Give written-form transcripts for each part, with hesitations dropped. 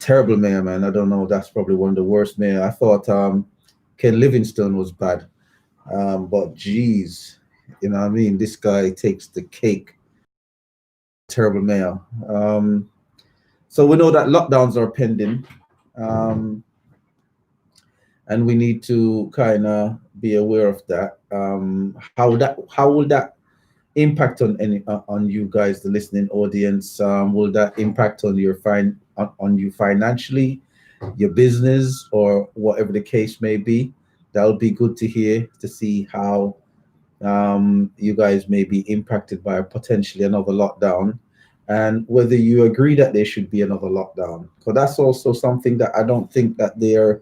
Terrible mayor, man. I don't know. That's probably one of the worst mayor. I thought Ken Livingstone was bad, but geez, you know what I mean. This guy takes the cake. Terrible mayor. So we know that lockdowns are pending, um, and we need to kind of be aware of that. How will that impact on on you guys, the listening audience? Will that impact on on you financially, your business, or whatever the case may be? That'll be good to hear, to see how you guys may be impacted by potentially another lockdown, and whether you agree that there should be another lockdown. Because that's also something that I don't think that they're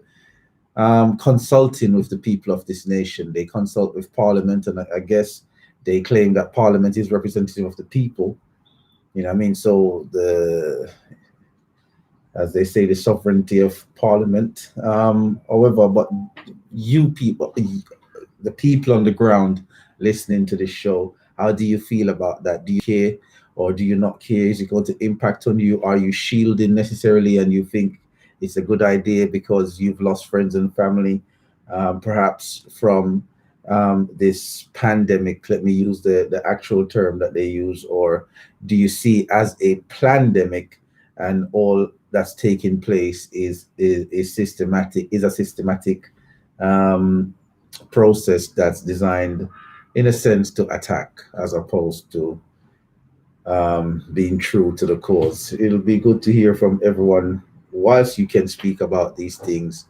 consulting with the people of this nation. They consult with Parliament, and I guess they claim that Parliament is representative of the people. You know what I mean? So as they say, the sovereignty of Parliament. However, but you people, the people on the ground listening to this show, how do you feel about that? Do you care or do you not care? Is it going to impact on you? Are you shielding necessarily and you think it's a good idea because you've lost friends and family, perhaps from this pandemic? Let me use the actual term that they use. Or do you see as a pandemic, and all that's taking place is systematic, is a systematic um, process that's designed, in a sense, to attack as opposed to being true to the cause. It'll be good to hear from everyone whilst you can speak about these things,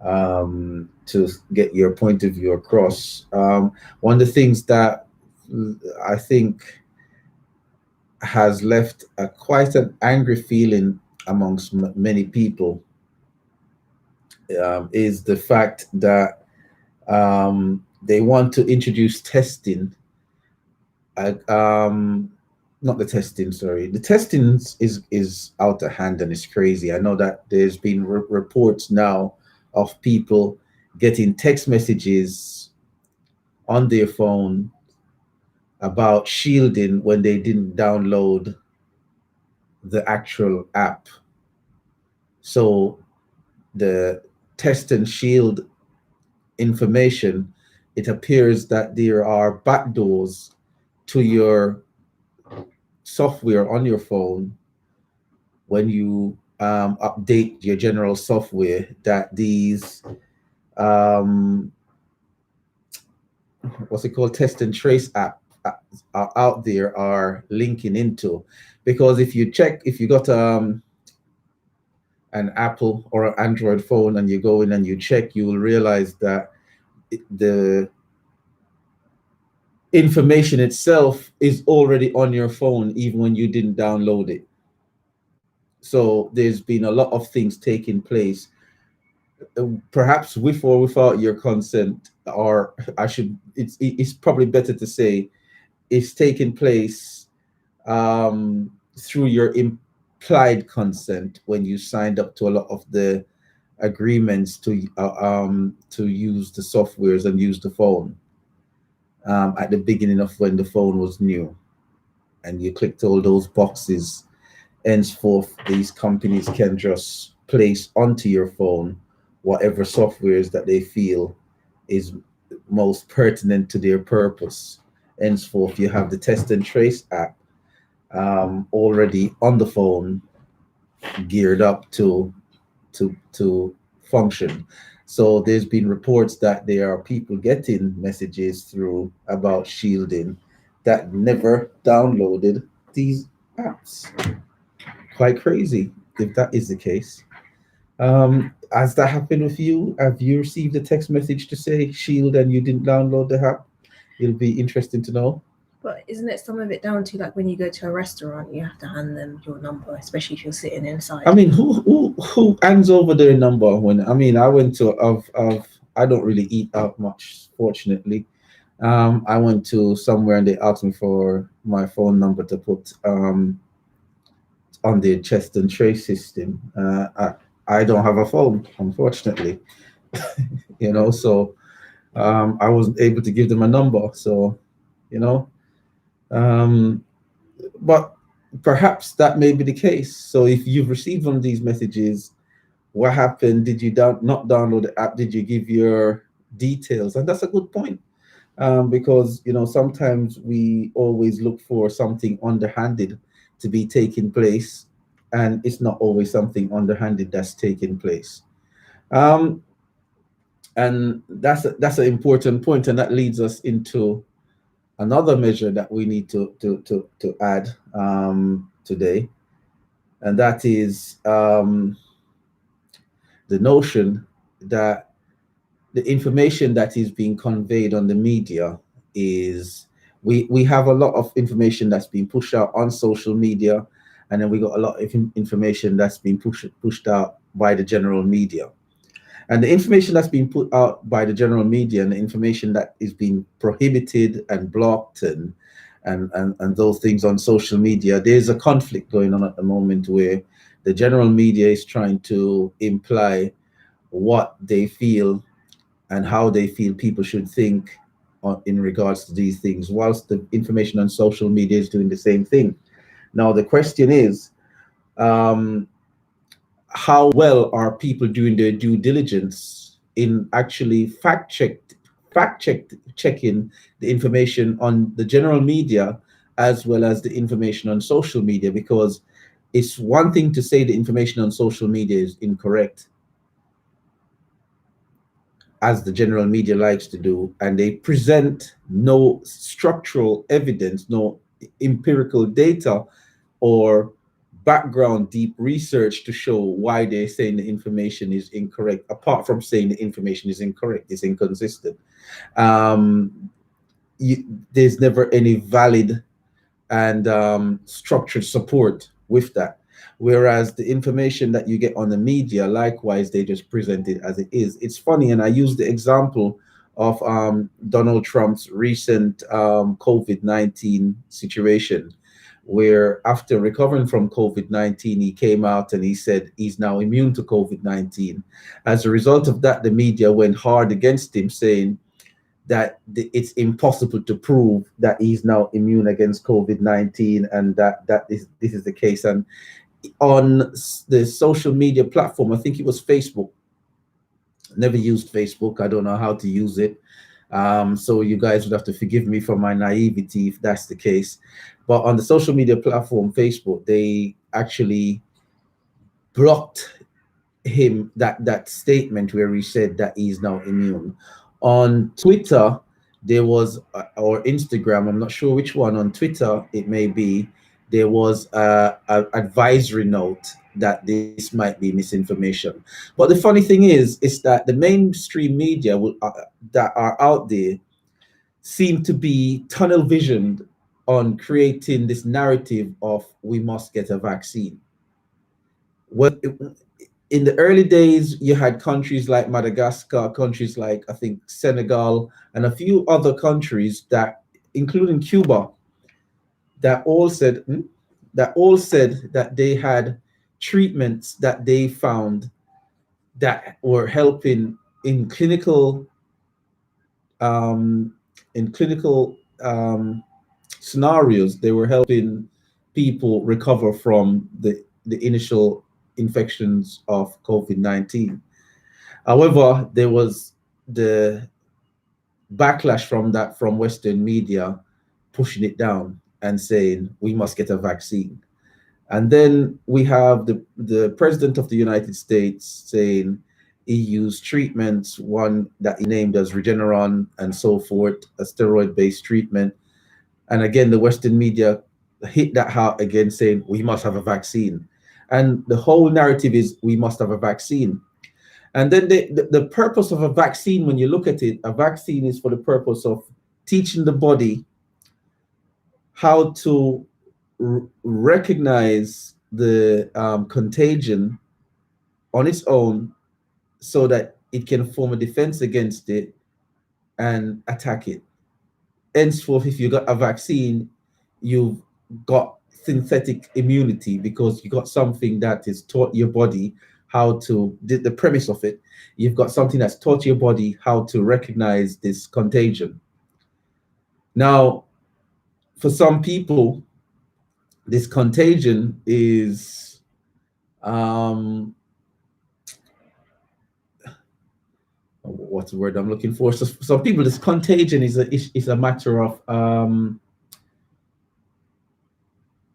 to get your point of view across. One of the things that I think has left quite an angry feeling amongst many people is the fact that they want to introduce testing. Uh, um, Not the testing, sorry. The testing is out of hand and it's crazy. I know that there's been reports now of people getting text messages on their phone about shielding when they didn't download the actual app. So the test and shield information, it appears that there are backdoors to your software on your phone when you update your general software, that these um, what's it called, test and trace app are out there are linking into. Because if you check, if you got an Apple or an Android phone and you go in and you check, you will realize that the information itself is already on your phone even when you didn't download it. So there's been a lot of things taking place, perhaps with or without your consent, or I should, it's probably better to say it's taking place through your implied consent when you signed up to a lot of the agreements to use the softwares and use the phone at the beginning of when the phone was new, and you clicked all those boxes. Henceforth, these companies can just place onto your phone whatever softwares that they feel is most pertinent to their purpose. Henceforth, you have the test and trace app already on the phone, geared up to function. So there's been reports that there are people getting messages through about shielding that never downloaded these apps. Quite crazy if that is the case. Has that happened with you? Have you received a text message to say shield and you didn't download the app? It'll be interesting to know. But isn't it some of it down to like when you go to a restaurant, you have to hand them your number, especially if you're sitting inside? I mean, who hands over their number when? I mean, I went to of I don't really eat out much, fortunately. I went to somewhere and they asked me for my phone number to put on the chest and trace system. I don't have a phone, unfortunately. You know, so I wasn't able to give them a number. So, you know, um, but perhaps that may be the case. So if you've received one of these messages, what happened? Did you not download the app? Did you give your details? And that's a good point, because sometimes we always look for something underhanded to be taking place, and it's not always something underhanded that's taking place. Um, and that's an important point, and that leads us into another measure that we need to add today, and that is the notion that the information that is being conveyed on the media is, we have a lot of information that's being pushed out on social media, and then we got a lot of information that's being pushed out by the general media. And the information that's being put out by the general media, and the information that is being prohibited and blocked, and those things on social media, there's a conflict going on at the moment where the general media is trying to imply what they feel and how they feel people should think in regards to these things, whilst the information on social media is doing the same thing. Now, the question is, how well are people doing their due diligence in actually checking the information on the general media as well as the information on social media? Because it's one thing to say the information on social media is incorrect, as the general media likes to do, and they present no structural evidence, no empirical data or background deep research to show why they're saying the information is incorrect, apart from saying the information is incorrect, it's inconsistent. There's never any valid and structured support with that. Whereas the information that you get on the media, likewise, they just present it as it is. It's funny, and I use the example of Donald Trump's recent COVID-19 situation, where after recovering from COVID-19, he came out and he said he's now immune to COVID-19. As a result of that, the media went hard against him, saying that it's impossible to prove that he's now immune against COVID-19, and this is the case. And on the social media platform, I think it was Facebook. Never used Facebook. I don't know how to use it. So you guys would have to forgive me for my naivety if that's the case. But on the social media platform, Facebook, they actually blocked him, that statement where he said that he's now immune. On Twitter, there was, or Instagram, I'm not sure which one. On Twitter, it may be, there was a advisory note that this might be misinformation. But the funny thing is that the mainstream media that are out there seem to be tunnel visioned on creating this narrative of we must get a vaccine. Well, in the early days, you had countries like Madagascar, countries like, I think, Senegal, and a few other countries that, including Cuba, that all said that they had treatments that they found that were helping in clinical scenarios. They were helping people recover from the initial infections of COVID-19. However, there was the backlash from that, from Western media, pushing it down and saying we must get a vaccine. And then we have the president of the United States saying he used treatments, one that he named as Regeneron and so forth, a steroid-based treatment. And again, the Western media hit that hard again, saying we must have a vaccine. And the whole narrative is we must have a vaccine. And then the purpose of a vaccine, when you look at it, a vaccine is for the purpose of teaching the body how to recognize the contagion on its own, so that it can form a defense against it and attack it. Henceforth, if you got a vaccine, you've got synthetic immunity, because you got something that is taught your body how to, the premise of it, you've got something that's taught your body how to recognize this contagion. Now, for some people, this contagion is what's the word I'm looking for? So some people, this contagion is a matter of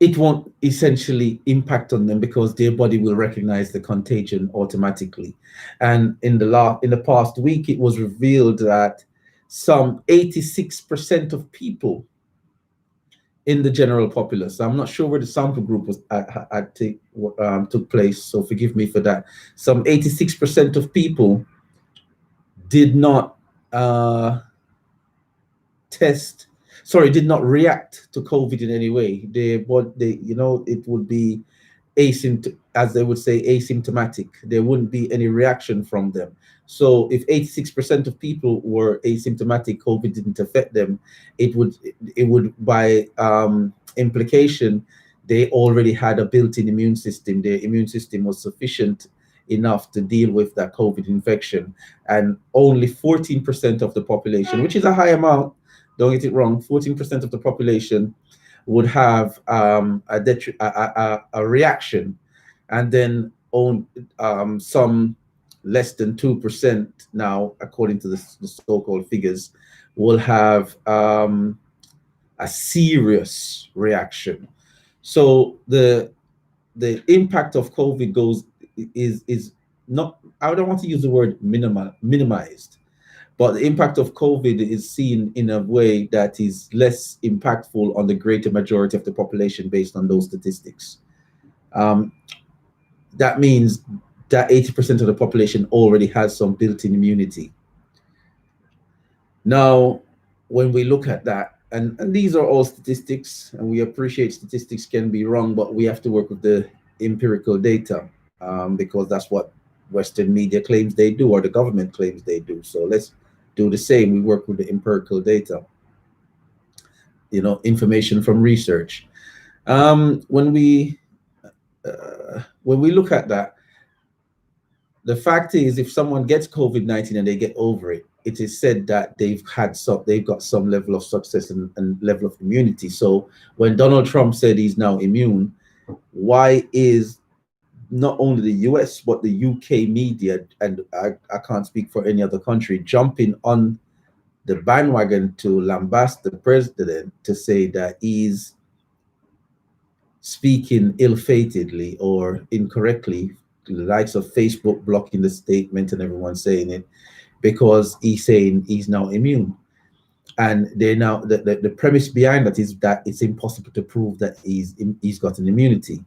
it won't essentially impact on them because their body will recognize the contagion automatically. And in the past week, it was revealed that some 86% of people in the general populace, I'm not sure where the sample group was took place, so forgive me for that. Some 86% of people did not did not react to COVID in any way. It would be as they would say, asymptomatic. There wouldn't be any reaction from them. So if 86% of people were asymptomatic, COVID didn't affect them, it would by implication, they already had a built-in immune system. Their immune system was sufficient enough to deal with that COVID infection. And only 14% of the population, which is a high amount, don't get it wrong, 14% of the population would have a reaction, and then some less than 2% now, according to the so-called figures, will have a serious reaction. So the impact of COVID is not, I don't want to use the word minimized, but the impact of COVID is seen in a way that is less impactful on the greater majority of the population based on those statistics. That means that 80% of the population already has some built-in immunity. Now, when we look at that, and these are all statistics, and we appreciate statistics can be wrong, but we have to work with the empirical data because that's what Western media claims they do, or the government claims they do. So let's do the same. We work with the empirical data, information from research. When we look at that, the fact is, if someone gets COVID-19 and they get over it, it is said that they've got some level of success and level of immunity. So when Donald Trump said he's now immune, why is not only the US, but the UK media, and I can't speak for any other country, jumping on the bandwagon to lambast the president to say that he's speaking ill-fatedly or incorrectly, the likes of Facebook blocking the statement and everyone saying it, because he's saying he's now immune. And they now the premise behind that is that it's impossible to prove that he's got an immunity.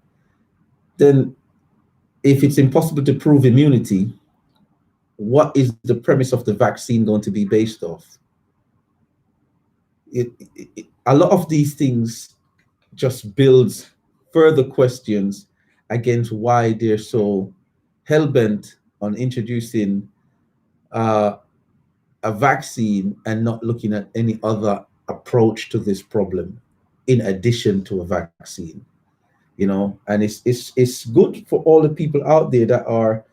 Then if it's impossible to prove immunity, what is the premise of the vaccine going to be based off? A lot of these things just builds further questions against why they're so hell-bent on introducing a vaccine and not looking at any other approach to this problem in addition to a vaccine. And it's good for all the people out there that are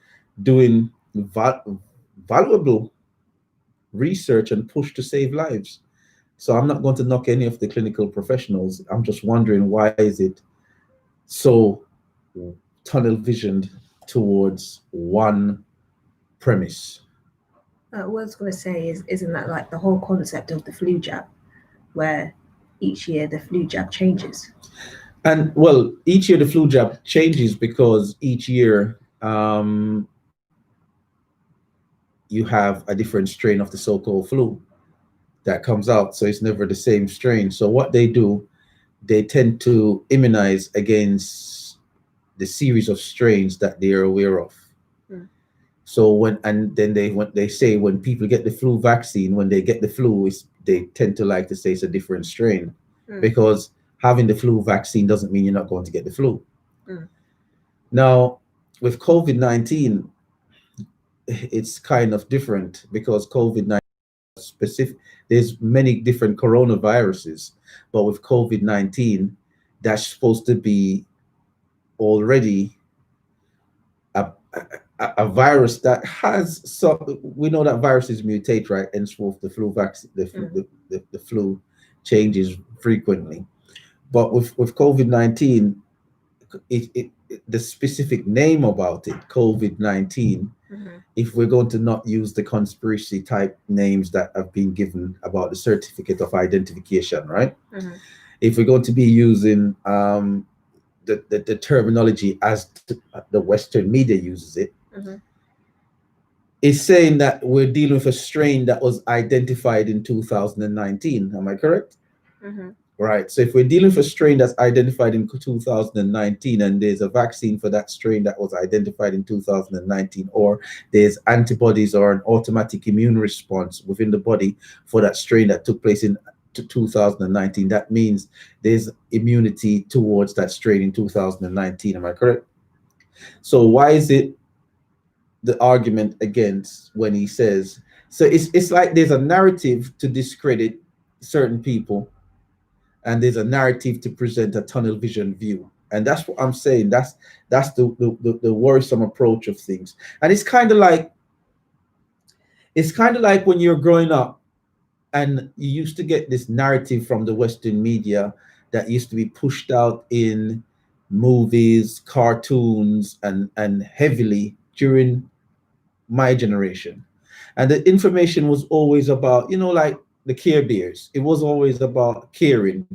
doing valuable research and push to save lives. So I'm not going to knock any of the clinical professionals. I'm just wondering, why is it so tunnel visioned towards one premise? What I was going to say is, isn't that like the whole concept of the flu jab, where each year the flu jab changes? And well, each year the flu jab changes because each year you have a different strain of the so-called flu that comes out. So it's never the same strain. So what they do, they tend to immunize against the series of strains that they are aware of. So they say when people get the flu vaccine, when they get the flu, they tend to like to say it's a different strain, because having the flu vaccine doesn't mean you're not going to get the flu. Now, with COVID-19, it's kind of different because COVID-19 specific. There's many different coronaviruses, but with COVID-19, that's supposed to be already a virus that has some. We know that viruses mutate, right? And so the flu vaccine, the flu changes frequently. But with COVID-19, the specific name about it, COVID-19, if we're going to not use the conspiracy type names that have been given about the certificate of identification, right? If we're going to be using the terminology as the Western media uses it, it's saying that we're dealing with a strain that was identified in 2019. Am I correct? Right. So if we're dealing with a strain that's identified in 2019, and there's a vaccine for that strain that was identified in 2019, or there's antibodies or an automatic immune response within the body for that strain that took place in 2019, that means there's immunity towards that strain in 2019. Am I correct? So why is it the argument against when he says, so it's like there's a narrative to discredit certain people, and there's a narrative to present a tunnel vision view. And that's what I'm saying. That's the worrisome approach of things. And it's kind of like when you're growing up and you used to get this narrative from the Western media that used to be pushed out in movies, cartoons, and heavily during my generation. And the information was always about, like the Care Bears. It was always about caring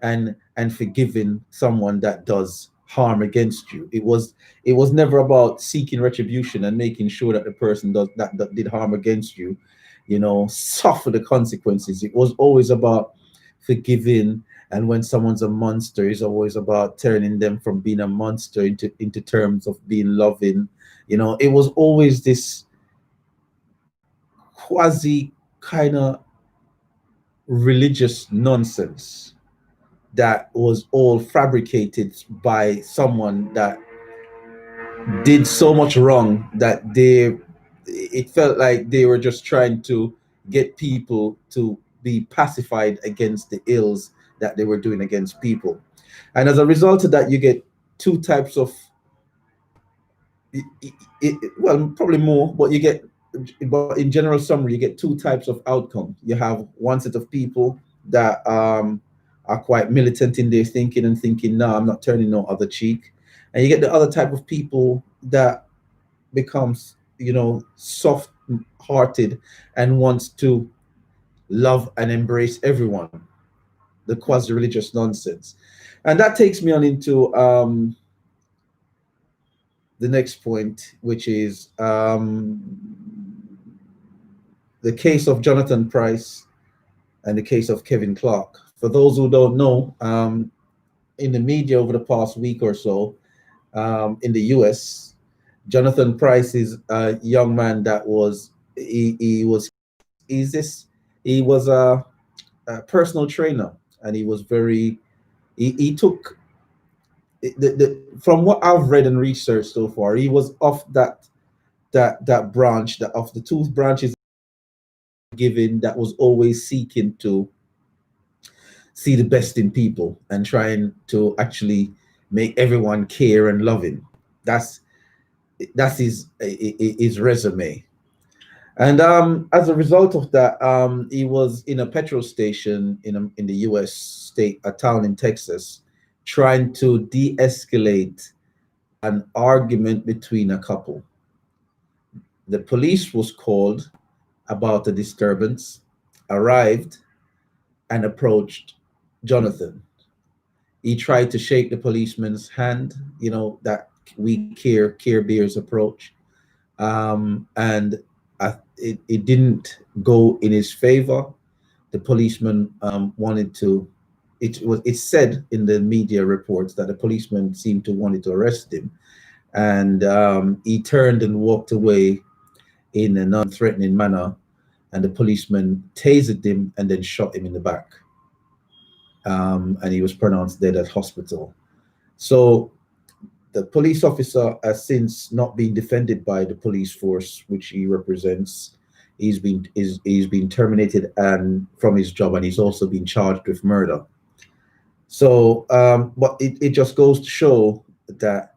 and forgiving someone that does harm against you. It was never about seeking retribution and making sure that the person that did harm against you, suffer the consequences. It was always about forgiving, and when someone's a monster, it's always about turning them from being a monster into terms of being loving. It was always this quasi kind of religious nonsense that was all fabricated by someone that did so much wrong that it felt like they were just trying to get people to be pacified against the ills that they were doing against people. And as a result of that, you get two types of, well, probably more, but in general summary, you get two types of outcome. You have one set of people that are quite militant in their thinking and thinking, no, I'm not turning no other cheek. And you get the other type of people that becomes, soft-hearted and wants to love and embrace everyone, the quasi-religious nonsense. And that takes me on into the next point, which is the case of Jonathan Price and the case of Kevin Clark. For those who don't know, in the media over the past week or so, in the US, Jonathan Price is a young man that was a personal trainer, and he was he took from what I've read and researched so far, he was off that branch, that of the two branches given, that was always seeking to see the best in people and trying to actually make everyone care and loving. That's his resume. And as a result of that, he was in a petrol station in the US state, a town in Texas, trying to de-escalate an argument between a couple. The police was called about the disturbance, arrived, and approached Jonathan. He tried to shake the policeman's hand, that we Care Bears approach, and it didn't go in his favor. The policeman wanted to. It's said in the media reports that the policeman seemed to wanted to arrest him, and he turned and walked away in a non-threatening manner, and the policeman tasered him and then shot him in the back. And he was pronounced dead at hospital. So the police officer has since not been defended by the police force which he represents. He's been terminated and from his job, and he's also been charged with murder. So, but it just goes to show that,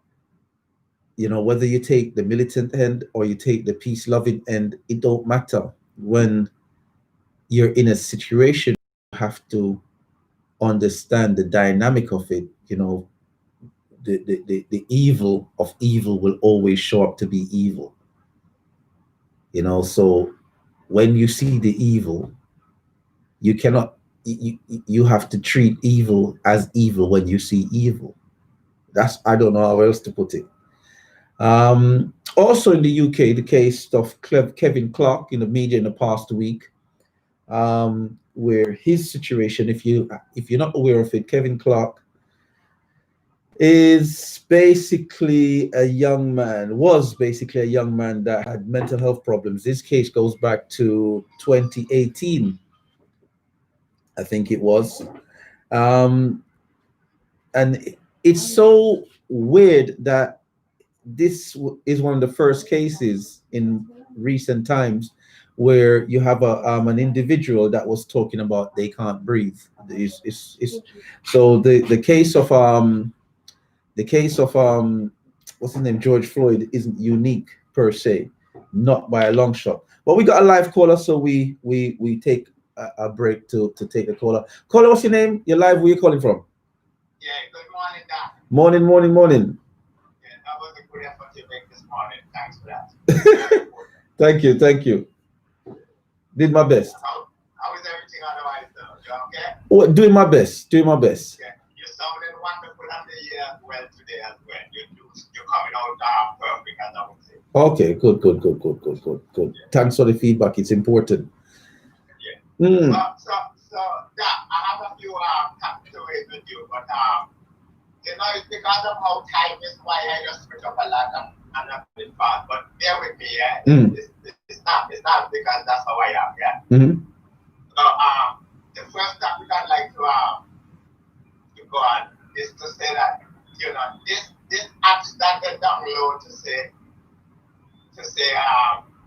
whether you take the militant end or you take the peace-loving end, it don't matter. When you're in a situation, you have to understand the dynamic of it, the evil of evil will always show up to be evil. So when you see the evil, you cannot, you have to treat evil as evil when you see evil. I don't know how else to put it. Also in the UK, the case of Kevin Clark in the media in the past week, where his situation, if you're not aware of it, Kevin Clark was basically a young man that had mental health problems. This case goes back to 2018, I think it was. And it's so weird that this is one of the first cases in recent times where you have an individual that was talking about they can't breathe. So the case of what's his name, George Floyd, isn't unique per se, not by a long shot. But we got a live caller, so we take a break to take a caller. Caller, what's your name? You're live. Where you calling from? Yeah, good morning, Doc. Morning. Yeah, that was a good effort you make this morning. Thanks for that. Thank you. Did my best. How is everything otherwise, though? You okay? Oh, doing my best. Yeah, you sounded wonderful on the year as well today as well. You're coming out perfect, as I would say. Okay, good. Yeah. Thanks for the feedback. It's important. Yeah. So, Doc, I have a few takeaways with you, but it's because of how time is why I just switch up a lot and a bit fast. But bear with me, yeah. It's not because that's how I am, yeah. So the first topic I'd like to go on is to say that this app started download to say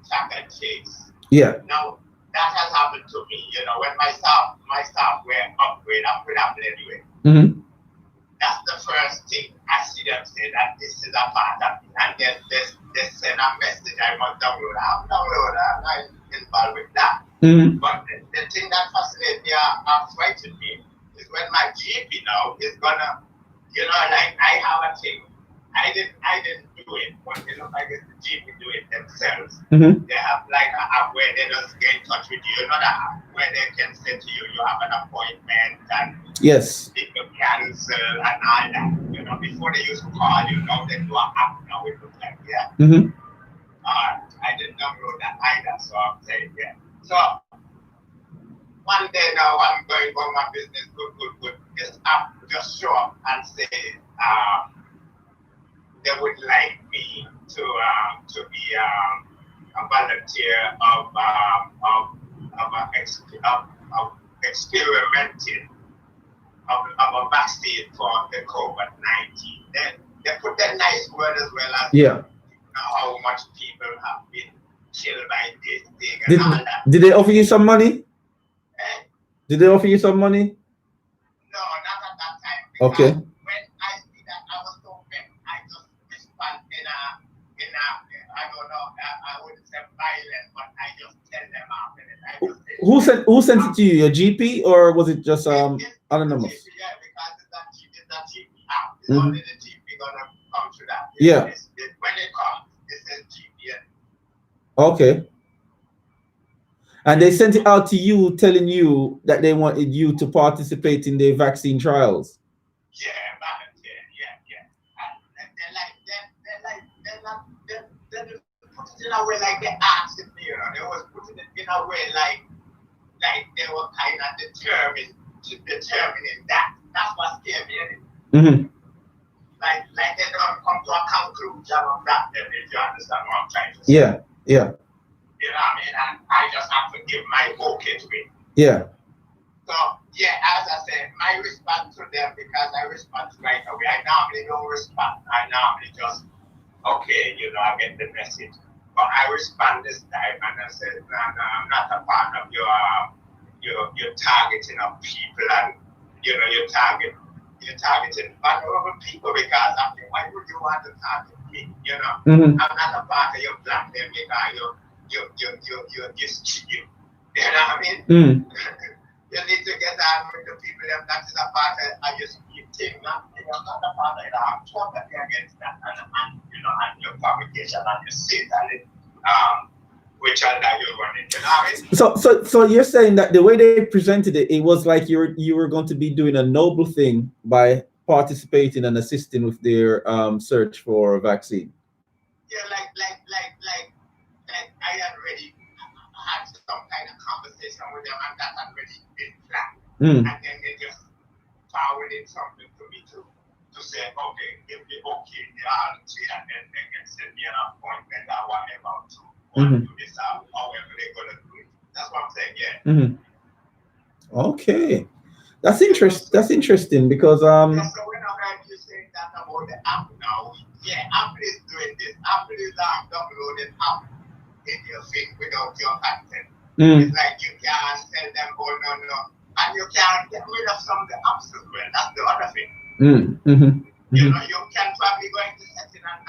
track and chase. Yeah. Now that has happened to me, when my software upgrade Apple anyway. That's the first thing I see them say that this is a part of it. And then they send a message I must download. I'm not involved with that. But the thing that fascinates me or frightens me is when my GP now is gonna, like I have a thing. I didn't do it, but I guess the GP do it themselves. They have like an app where they just get in touch with you. That app where they can say to you, you have an appointment and yes, people cancel and all that. Before they used to call you, now they do an app now. It looks like I didn't download that either, so I'm saying So one day now I'm going for my business, good. This app just show up and say they would like me to be a volunteer of experimenting of a vaccine for the COVID-19. They put that nice word as well as how much people have been killed by this thing and all that. Did they offer you some money? Did they offer you some money? No, not at that time. Okay. When I see that, I was so vexed. I just respond in a I don't know, I wouldn't say violent, but I just tell them after it. Who sent it to you? Your GP or was it just anonymous? GP, yeah, because it's a GP app. It's only the GP gonna come to that. Yeah. When it comes, it says GP. Okay. And they sent it out to you, telling you that they wanted you to participate in their vaccine trials. Yeah, yeah. And they put it in a way like they asked it, they was putting it in a way like they were kind of determining that. That's what scared me. Like they don't come to a conclusion of that, if you understand what I'm trying to say. Yeah. You know what I mean? And I just have to give my okay to it. Yeah. So, as I said, my response to them, because I respond right away. I normally don't respond. I normally just, okay, I get the message. But I respond this time and I said, no, I'm not a part of your targeting of people and, you're targeting vulnerable people because I mean, why would you want to target me? I'm not a part of your plan there because you're you know what I mean? You you need to get on with the people that is a part of your team, not a part of the talk against that and you know and your fabrication and your seat and which are that you're running, you know what I mean? So you're saying that the way they presented it, it was like you were going to be doing a noble thing by participating and assisting with their search for a vaccine. Yeah, like I had already had some kind of conversation with them, and that had already been planned. And then they just forwarded something to me to say, okay, give me okay, and then they can send me an appointment or whatever to do this or however they're gonna do it. That's what I'm saying, yeah. Okay. That's interesting. That's interesting because yeah, so whenever you say that about the app now, yeah, Apple is doing this. Apple is downloading app in your thing without your consent. It's like you can't tell them, oh no, and you can't get rid of some of the apps as well. That's the other thing. You know, you can probably go into setting and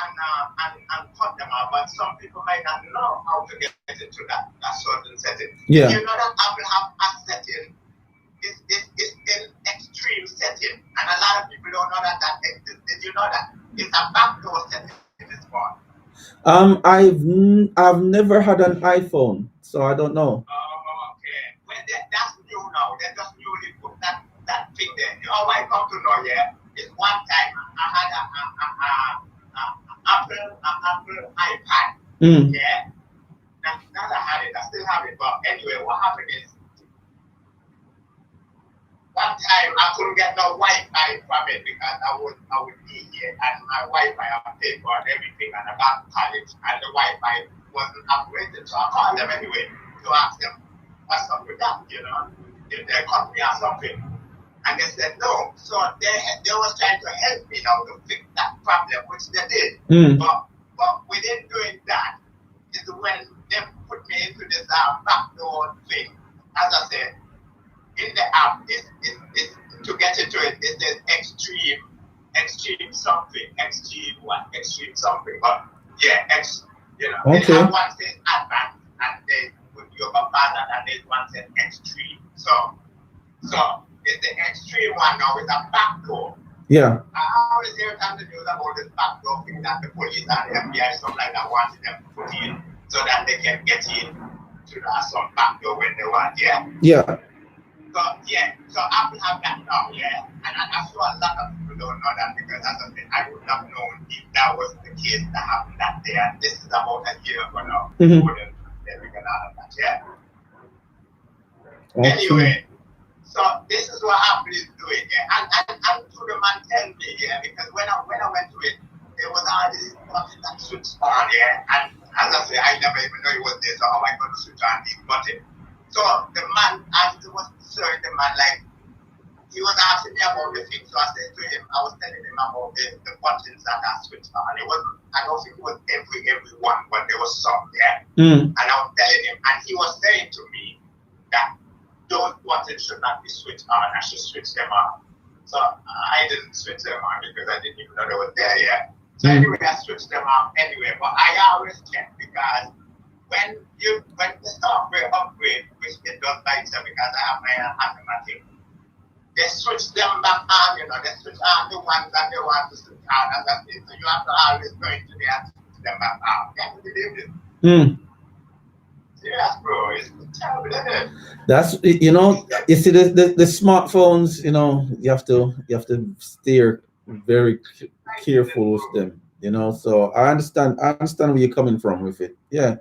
cut them out, but some people might not know how to get into that certain setting. Yeah. You know that Apple have a setting. It's in extreme setting, and a lot of people don't know that exists. Did you know that? It's a backdoor setting in this phone. I've never had an iPhone, so I don't know. Oh, okay. Well, that's new now. They just newly put that thing there. You know, I come to know, yeah. It's one time I had an Apple iPad. Yeah. Now I had it. I still have it. But anyway, what happened is one time I couldn't get no Wi-Fi from it because I would be here and my Wi-Fi I paid for everything and I got college and the Wi-Fi wasn't operated. So I called them anyway to ask them what's up with that, you know, if they cut me or something. And they said no. So they was trying to help me now to fix that problem, which they did. But within doing that is when they put me into this backdoor thing. As I said, in the app, it's to get into it, it says extreme something. But yeah, you know, okay. And one says advanced, and they put your button, and there's one says extreme. So it's the extreme one now with a backdoor. Yeah. I always hear it on the news about this backdoor thing that the police and the FBI stuff like that wanted them to put in so that they can get in to some backdoor when they want, yeah. Yeah. So Apple have that now, yeah. And I'm sure a lot of people don't know that because as I said, I would have known if that was the case that happened that day. And this is about a year ago now. They figured out that, yeah. Okay. Anyway, so this is what Apple is doing, yeah. And to the man tell me, yeah, because when I went to it, there was all these buttons that switched on, yeah. And as I said, I never even know it was there, so how am I going to switch on these buttons? So the man, as he was serving the man, like, he was asking me about the thing. So I said to him, I was telling him about the buttons that are switched on. It wasn't, I don't think it was every one, but there was some, yeah. And I was telling him, and he was saying to me that those buttons should not be switched on. I should switch them on. So I didn't switch them on because I didn't even know they were there, yeah. So anyway, I switched them on anyway. But I always check because when the software upgrade, which it does by itself because I have my automatic, they switch them back on, you know, they switch on the ones that they want to switch on, and that's it. So you have to always go into there and switch them back on. You have to believe this. Yes, bro, it's terrible, isn't it? That's, you know, you see the smartphones, you know, you have to steer very careful with them, you know. So I understand where you're coming from with it. Yeah.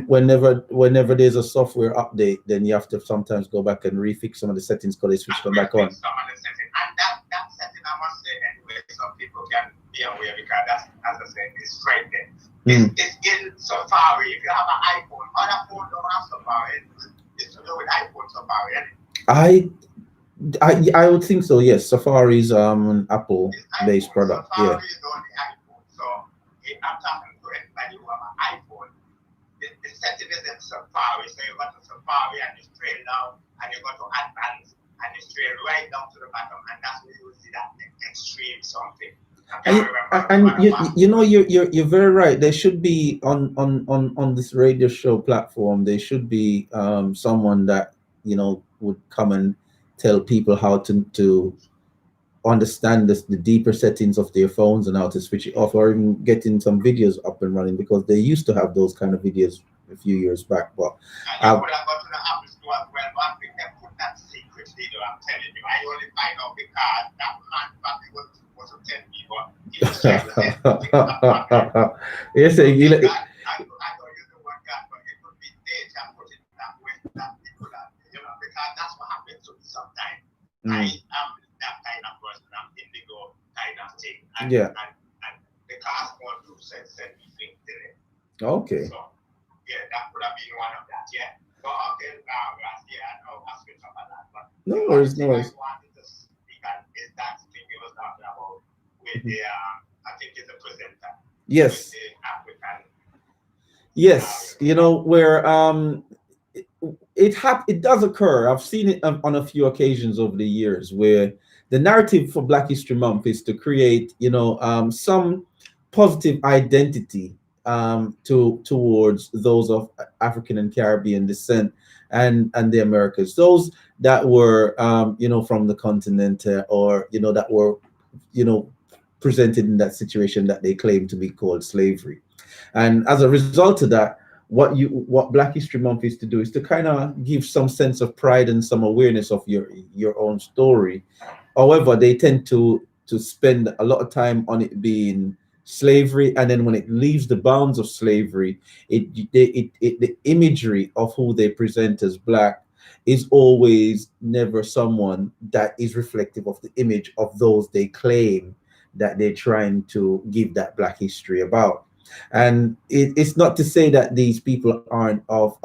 Whenever there's a software update, then you have to sometimes go back and refix some of the settings because they switch them back on. Some of the settings. And that setting, I must say, anyway, some people can be aware because that's, as I said, it's right there. It's in Safari. If you have an iPhone, other phones don't have Safari. It's to do with iPhone Safari. I would think so. Yes, Safari is an Apple-based product. Safari is on the iPhone. So if I'm talking to anybody who have an iPhone, the setting is in Safari. So you go to Safari and you trail down, and you go to Advanced, and you trail right down to the bottom, and that's where you will see that extreme something. And you know you're very right. There should be on this radio show platform. There should be someone that, you know, would come and tell people how to understand the deeper settings of their phones and how to switch it off, or even getting some videos up and running, because they used to have those kind of videos a few years back. But I would have got to the Apple store as well, but we can put that secret video. I'm telling you, I only find out because that man probably was supposed to tell me, but he was trying to tell me. yes, you know, I know you the one guy, but it could be stage and put it that way, that people are, you know, because that's what happens to me sometimes. I am that kind of person, I'm indigo kind of thing. And, and the cast want to send me things to it. Okay. So, yeah, that would have been one of that, yeah. But okay, yeah, I know I switch up on that. But no worries. I wanted to speak on is that thing you was talking about with the, I think it's a presenter. Yes. With the African. Yes, you know, where it does occur. I've seen it on a few occasions over the years where the narrative for Black History Month is to create, you know, some positive identity towards those of African and Caribbean descent and the Americas, those that were you know, from the continent, or you know, that were, you know, presented in that situation that they claim to be called slavery. And as a result of that, what Black History Month is to do is to kind of give some sense of pride and some awareness of your own story. However, they tend to spend a lot of time on it being slavery, and then when it leaves the bounds of slavery, the imagery of who they present as Black is always never someone that is reflective of the image of those they claim that they're trying to give that Black history about. And it's not to say that these people aren't of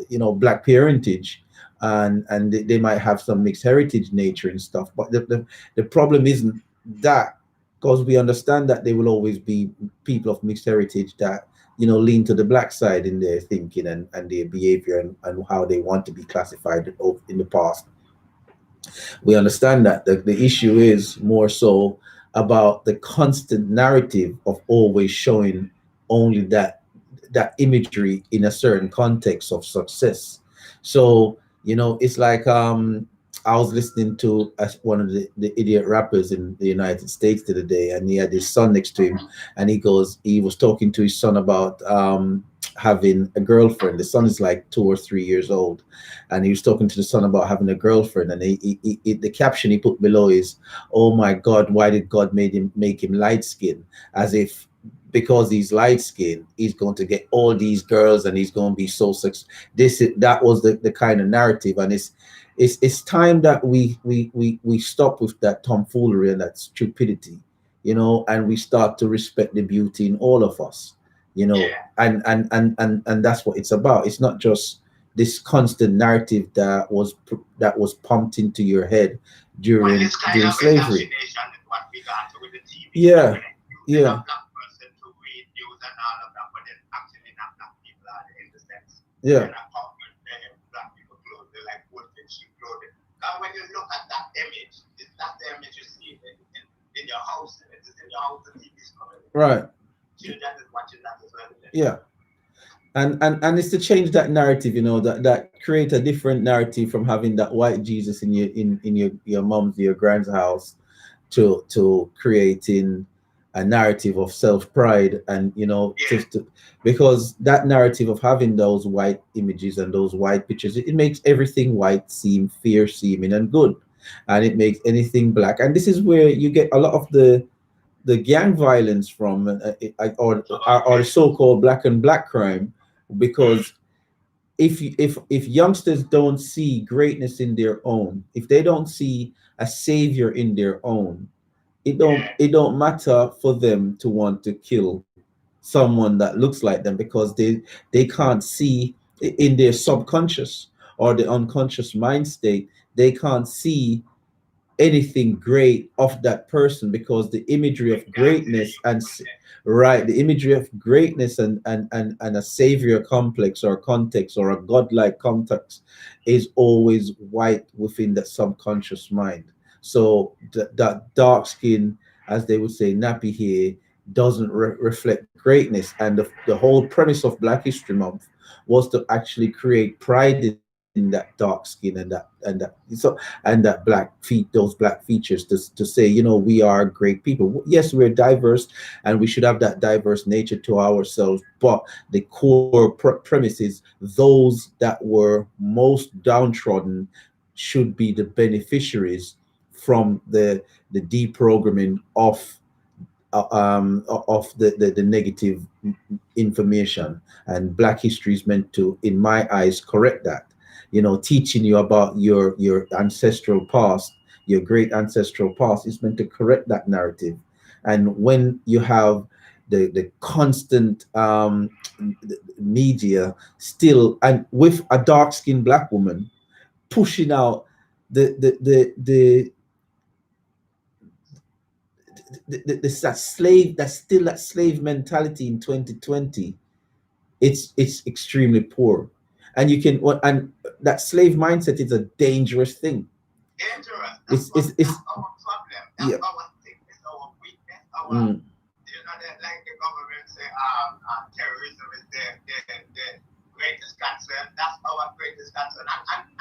you know, Black parentage, and they might have some mixed heritage nature and stuff, but the problem isn't that, because we understand that there will always be people of mixed heritage that, you know, lean to the Black side in their thinking and their behavior and how they want to be classified in the past. We understand that the issue is more so about the constant narrative of always showing only that imagery in a certain context of success. So, you know, it's like I was listening to one of the idiot rappers in the United States the other day, and he had his son next to him, and he was talking to his son about having a girlfriend. The son is like 2 or 3 years old, and he was talking to the son about having a girlfriend, and the caption he put below is, "Oh my God, why did God make him light skinned?" As if because he's light skinned, he's going to get all these girls and he's going to be so successful. That was the kind of narrative, and it's time that we stop with that tomfoolery and that stupidity, you know, and we start to respect the beauty in all of us, you know. And that's what it's about. It's not just this constant narrative that was pumped into your head during slavery. Yeah. Yeah. When you look at that image, it's not the image you see in your house. It's in your house, the TV is coming. Right. Children is watching that as well. Yeah. And it's to change that narrative, you know, that create a different narrative from having that white Jesus in your mom's, your grand's house, to creating a narrative of self-pride, and, you know, because that narrative of having those white images and those white pictures, it makes everything white seem fair seeming and good, and it makes anything Black. And this is where you get a lot of the gang violence from, or the so-called Black and Black crime, because if youngsters don't see greatness in their own, if they don't see a savior in their own, it don't matter for them to want to kill someone that looks like them, because they can't see in their subconscious or the unconscious mind state, they can't see anything great of that person, because the imagery of greatness and a savior complex or context or a godlike context is always white within that subconscious mind. So that dark skin, as they would say, nappy hair, doesn't reflect greatness. And the whole premise of Black History Month was to actually create pride in that dark skin and that black feet, those black features, to say, you know, we are great people. Yes, we're diverse, and we should have that diverse nature to ourselves. But the core premise is those that were most downtrodden should be the beneficiaries from the deprogramming of the negative information. And Black history is meant to, in my eyes, correct that. You know, teaching you about your ancestral past, your great ancestral past, is meant to correct that narrative. And when you have the constant media still, and with a dark-skinned Black woman pushing out that slave mentality in 2020, it's extremely poor. And you can, and that slave mindset is a dangerous thing. Dangerous. That's our problem. That's our sickness, our weakness, our you know, like the government say, terrorism is the greatest concern. That's our greatest concern.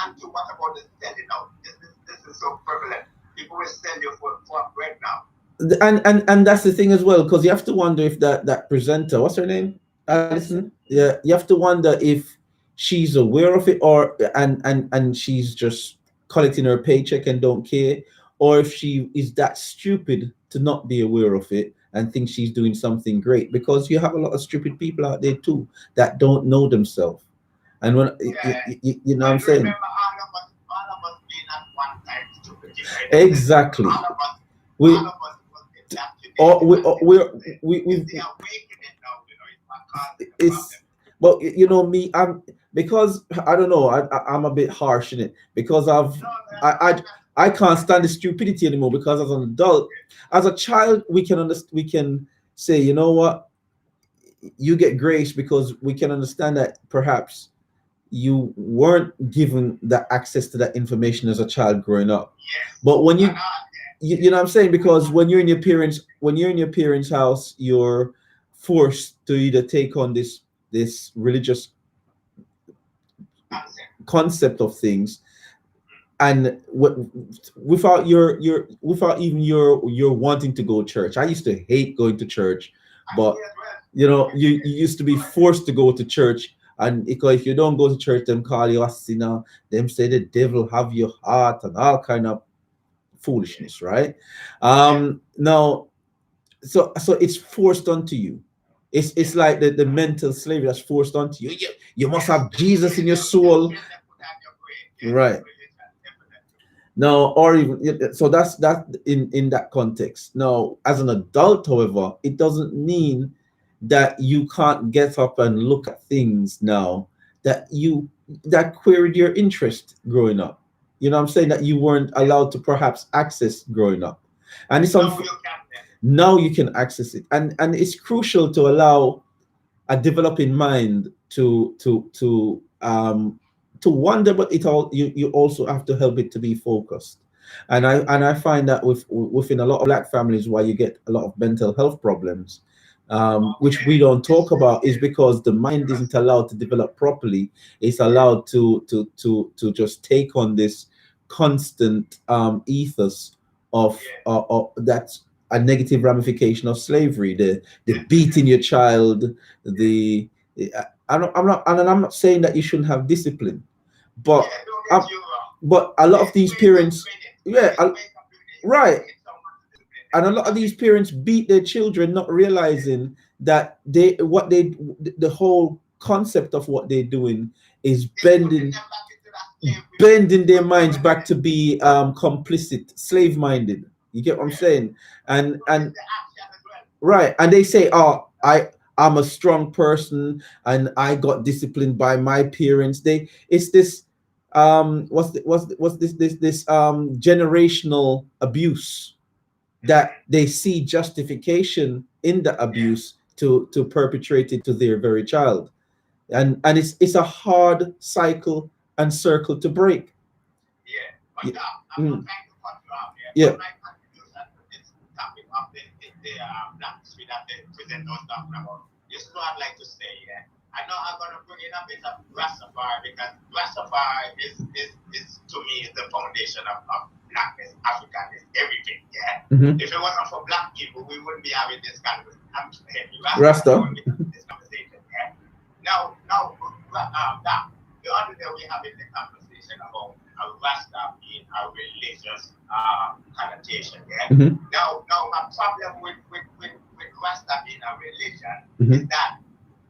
And to what about the selling out? This is so prevalent. People will sell you for bread now. And that's the thing as well, because you have to wonder if that presenter, what's her name, Alison, yeah, you have to wonder if she's aware of it, or and she's just collecting her paycheck and don't care, or if she is that stupid to not be aware of it and think she's doing something great. Because you have a lot of stupid people out there too that don't know themselves. And when you know what I'm saying, all of us being at one time stupid. Exactly. All of us. We, all of us it's, but you know me, I'm, because I don't know, I'm a bit harsh in it, because I can't stand the stupidity anymore. Because as an adult, as a child, we can say, you know what, you get grace, because we can understand that perhaps you weren't given that access to that information as a child growing up. But when you know what I'm saying, because when you're in your parents' house, you're forced to either take on this religious concept of things, and without even your wanting to go to church. I used to hate going to church, but you know, you used to be forced to go to church. And because if you don't go to church, them call you a sinner, them say the devil have your heart, and all kind of foolishness, right? Now, so it's forced onto you. It's like the mental slavery that's forced onto you. You must have Jesus in your soul, right? Now, or even so, that's that in that context. Now, as an adult, however, it doesn't mean that you can't get up and look at things now that queried your interest growing up. You know what I'm saying? That you weren't allowed to perhaps access growing up. And it's now you can access it. And it's crucial to allow a developing mind to wonder, but you also have to help it to be focused. And I find that within a lot of Black families, why you get a lot of mental health problems, which we don't talk about, is because the mind isn't allowed to develop properly. It's allowed to just take on this constant ethos of that's a negative ramification of slavery, the beating your child, I'm not saying that you shouldn't have discipline, but a lot of these parents, right, and a lot of these parents beat their children, not realizing that the whole concept of what they're doing is bending their minds back to be complicit, slave-minded. You get what I'm saying? And right, and they say, oh, I'm a strong person and I got disciplined by my parents. It's this what's this generational abuse, that they see justification in the abuse to perpetrate it to their very child. And it's a hard cycle and circle to break. I'm not trying to cut you off here. Yeah. My contribution to this topic of the Black history that the presenters talking about. This is what I'd like to say, I know I'm gonna bring in a bit of Rastafari because Rastafari is to me is the foundation of blackness, Africanness, everything. Yeah. If it wasn't for black people, we wouldn't be having this conversation. I'm saying Rasta. This conversation. Yeah. Now, the other day we having the conversation about a Rasta being a religious connotation. Yeah. Now my problem with Rasta being a religion is that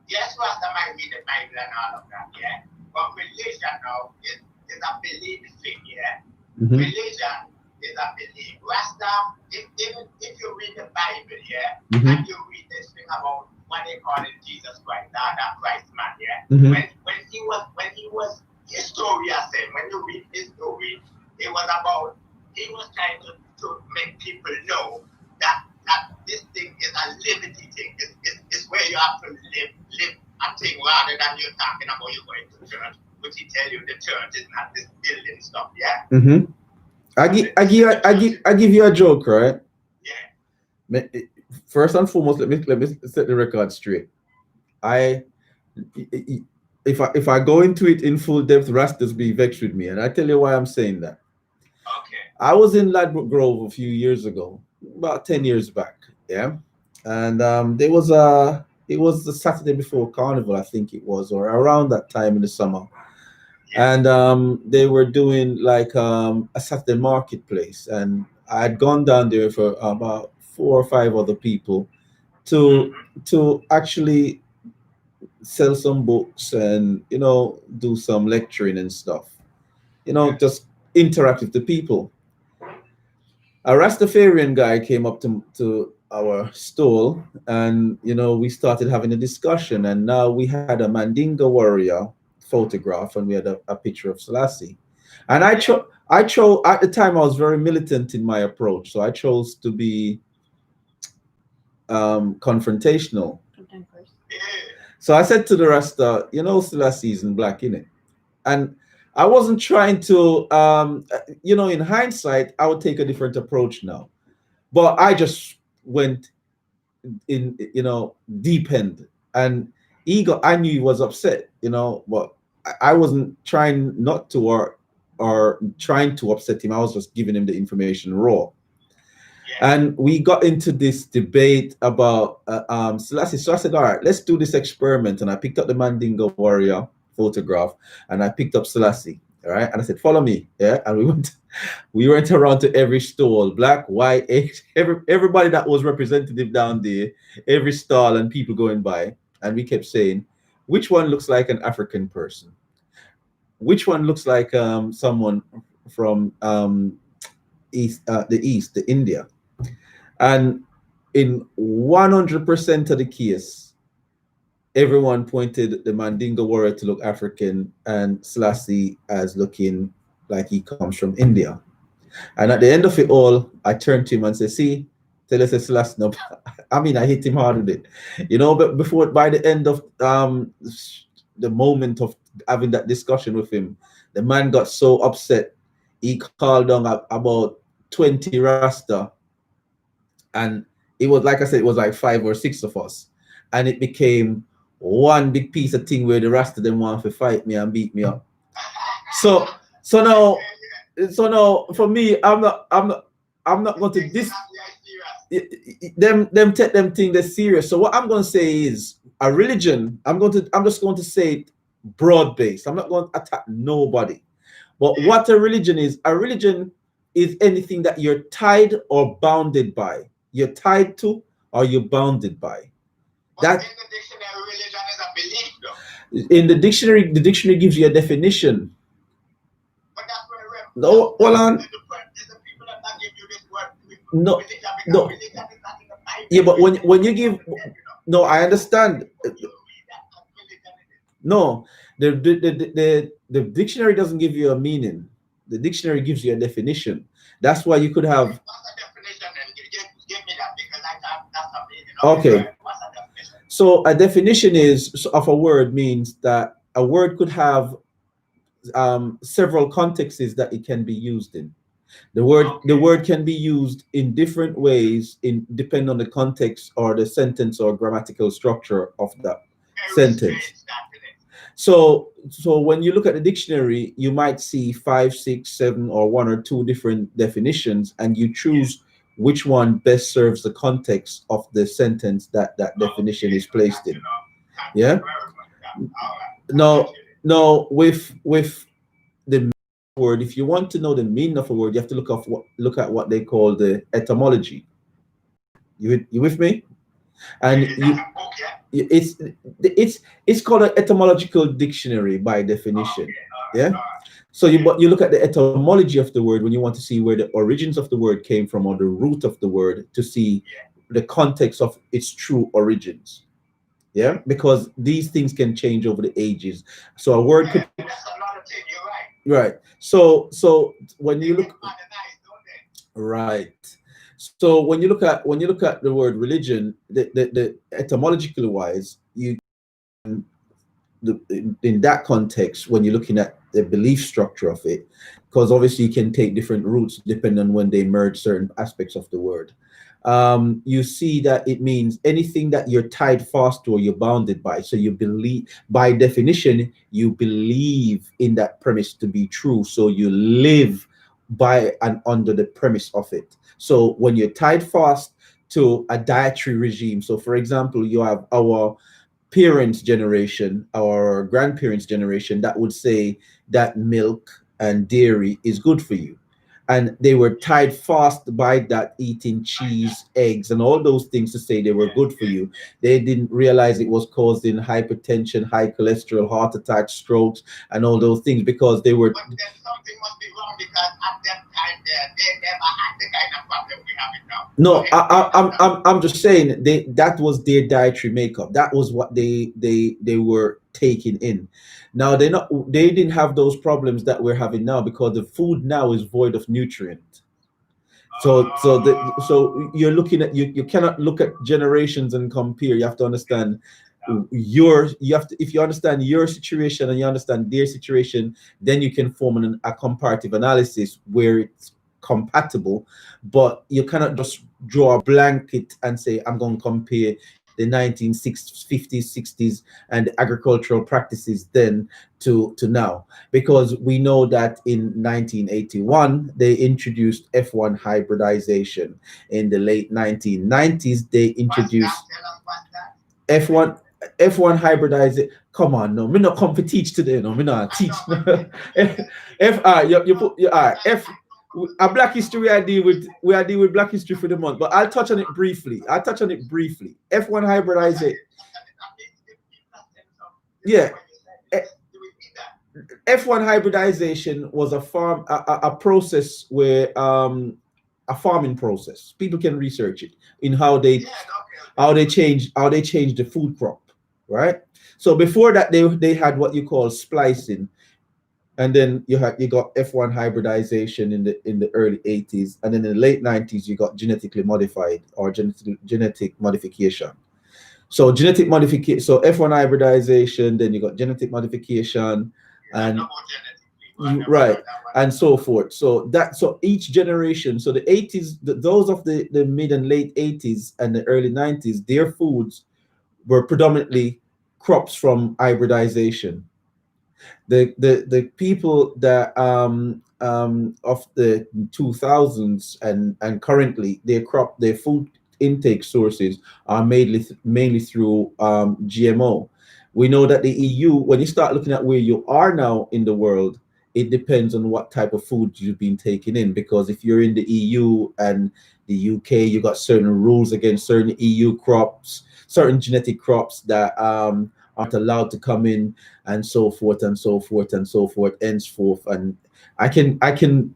yes, Rasta might read the Bible and all of that, yeah. But religion now is a belief thing, yeah. Religion is a belief. Rasta, even if you read the Bible, yeah, and you read this thing about what they call it Jesus Christ, that Christ man, yeah. When he was his story, I said, when you read his story, it was about he was trying to make people know that this thing is a liberty thing. It's where you have to live a thing rather than you talking about you going to church, which he tell you the church is not this building stuff, yeah. I give you a joke, right? Yeah. First and foremost, let me set the record straight. If I go into it in full depth, Rastas be vexed with me, and I tell you why I'm saying that. Okay. I was in Ladbroke Grove a few years ago, about 10 years back, yeah, and it was the Saturday before Carnival, I think it was, or around that time in the summer, and they were doing like a Saturday marketplace, and I had gone down there for about 4 or 5 other people to actually sell some books and do some lecturing and stuff, just interact with the people. A Rastafarian guy came up to our stall, and we started having a discussion, and now we had a Mandinga warrior photograph, and we had a picture of Selassie. And I chose at the time, I was very militant in my approach, so I chose to be confrontational. So I said to the Rasta, Selassie isn't black, innit? And I wasn't trying to, in hindsight, I would take a different approach now. But I just went in, deep end. And I knew he was upset, but I wasn't trying not to or trying to upset him. I was just giving him the information raw. And we got into this debate about Selassie. So I said, all right, let's do this experiment. And I picked up the Mandinga warrior photograph, and I picked up Selassie. All right. And I said, follow me. Yeah. And we went around to every stall, black, white, everybody that was representative down there, every stall, and people going by. And we kept saying, which one looks like an African person? Which one looks like someone from the East, the India? And in 100% of the case, everyone pointed the Mandinga warrior to look African and Selassie as looking like he comes from India. And at the end of it all, I turned to him and said, see, tell us Selassie. No, I mean, I hit him hard with it. But by the end of the moment of having that discussion with him, the man got so upset, he called on about 20 Rasta. And it was, like I said, it was like 5 or 6 of us. And it became one big piece of thing where the Rasta them want to fight me and beat me up. So now for me, I'm not going to them take them thing they're serious. So what I'm going to say is a religion, I'm just going to say it broad based. I'm not going to attack nobody. But what a religion is anything that you're tied or bounded by. You're tied to or you're bounded by. That in the dictionary, religion is a belief, though. In the dictionary gives you a definition. But that's where no, well, the people that give you this word. No. Yeah, but when you give, no, I understand. No, the dictionary doesn't give you a meaning. The dictionary gives you a definition. That's why you could have. What's the definition? And give me that because that's a meaning. Okay. What's the definition? So a definition of a word means that a word could have several contexts that it can be used in. The word can be used in different ways depending on the context or the sentence or grammatical structure of that sentence. So when you look at the dictionary, you might see 5, 6, 7, or 1 or 2 different definitions, and you choose which one best serves the context of the sentence that definition is placed in. Yeah. No, with the word, if you want to know the meaning of a word, you have to look at what they call the etymology. You with me? And it's called an etymological dictionary by definition. Yeah. So you look at the etymology of the word when you want to see where the origins of the word came from, or the root of the word, to see the context of its true origins. Yeah, because these things can change over the ages. So a word could, right. So when you look, right. So when you look at the word religion, the etymologically wise, in that context, when you're looking at the belief structure of it, because obviously you can take different roots depending on when they merge certain aspects of the word. You see that it means anything that you're tied fast to or you're bounded by. So you believe, by definition, you believe in that premise to be true. So you live by and under the premise of it. So when you're tied fast to a dietary regime, so for example, you have our parents' generation, our grandparents' generation, that would say that milk and dairy is good for you. And they were tied fast by that, eating cheese, eggs, and all those things to say they were good for you. They didn't realize it was causing hypertension, high cholesterol, heart attacks, strokes, and all those things, because they were. But then something must be wrong, because at that time they never had the kind of problem we have it now. No, I'm just saying that was their dietary makeup. That was what they were taking in. Now they didn't have those problems that we're having now, because the food now is void of nutrient. So you're looking at, you cannot look at generations and compare. You have to understand if you understand your situation and you understand their situation, then you can form a comparative analysis where it's compatible. But you cannot just draw a blanket and say, I'm going to compare the 1950s, 60s, and the agricultural practices then to now, because we know that in 1981 they introduced F1 hybridization. In the late 1990s they introduced F1 hybridization. Come on, no, me not come to teach today. No, me not teach. A Black History, we are deal with Black History for the month, but I'll touch on it briefly. F1 hybridization. Yeah. F1 hybridization was a process where a farming process. People can research it in how they change the food crop, right? So before that, they had what you call splicing. And then you got F1 hybridization in the early 80s, and then in the late 90s you got genetically modified, or genetic modification. So genetic modification, so F1 hybridization, then you got genetic modification, and right, and so forth. So each generation, so the 80s, those of the mid and late 80s and the early 90s, their foods were predominantly crops from hybridization. The people that of the 2000s and currently, their food intake sources are mainly through GMO. We know that the EU, when you start looking at where you are now in the world, it depends on what type of food you've been taking in, because if you're in the EU and the UK, you got certain rules against certain EU crops, certain genetic crops that aren't allowed to come in, and so forth and so forth and so forth, henceforth. And I can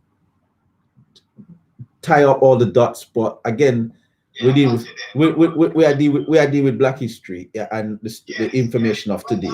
tie up all the dots, but again, we deal with Black History, yeah, and the information of today.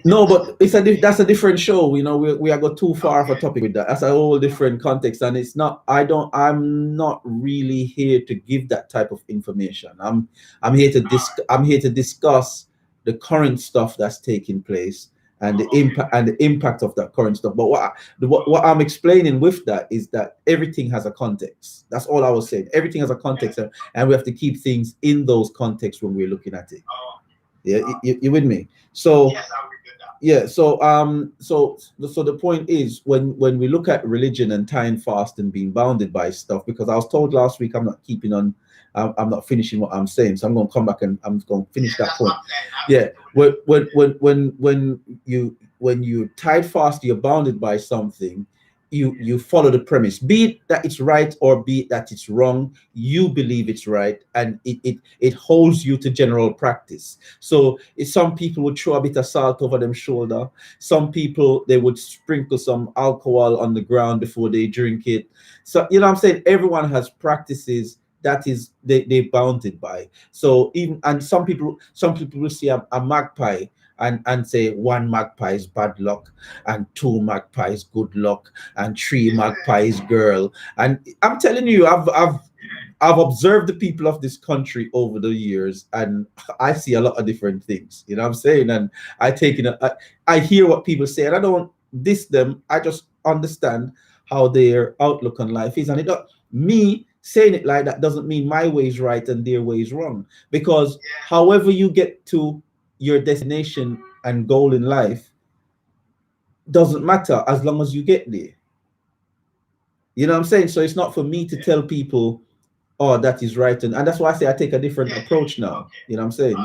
No, but that's a different show. You know, we are go too far of a topic with that. That's a whole different context, and it's not. I'm not really here to give that type of information. I'm here to discuss the current stuff that's taking place, and the impact of that current stuff. But what I'm explaining with that is that everything has a context. That's all I was saying. Everything has a context, and we have to keep things in those contexts when we're looking at it. Yeah, you with me? So yes, I will do that. yeah, so the point is, when we look at religion and time fast and being bounded by stuff, because I was told last week I'm not keeping on, I'm not finishing what I'm saying, so I'm going to come back and I'm going to finish that point. Yeah, when you tied fast, you're bounded by something. You follow the premise, be it that it's right or be it that it's wrong. You believe it's right, and it holds you to general practice. So if some people would throw a bit of salt over them shoulder, some people, they would sprinkle some alcohol on the ground before they drink it. So you know what I'm saying, everyone has practices that is they bounded by. So even, and some people will see a magpie and say 1 magpie is bad luck, and 2 magpies good luck, and 3 magpies girl. And I'm telling you, I've observed the people of this country over the years, and I see a lot of different things. You know what I'm saying? And I hear what people say, and I don't diss them. I just understand how their outlook on life is, and it don't, me saying it like that doesn't mean my way is right and their way is wrong, because however you get to your destination and goal in life doesn't matter as long as you get there. You know what I'm saying? So it's not for me to tell people, oh, that is right, and that's why I say I take a different approach now. You know what I'm saying?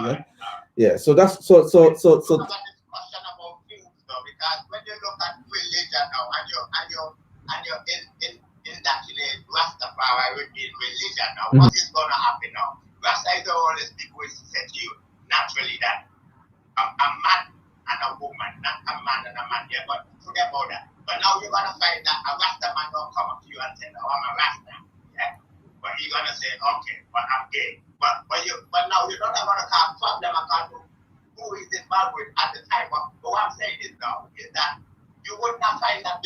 Yeah. So that's so. Discussion about things though, because when you look at religion now, and you're indoctrinated Rastafari with religion now, what is going to happen now? Rasta is always people will say to you naturally that a man and a woman, not a man and a man, yeah, but forget about that. But now you're gonna find that a Rasta man don't come up to you and say, "No, I'm a Rasta," yeah. But you're gonna say, "Okay, but I'm gay." But now you're not gonna call problem account who is involved with at the time. But what I'm saying is now is that you would not find that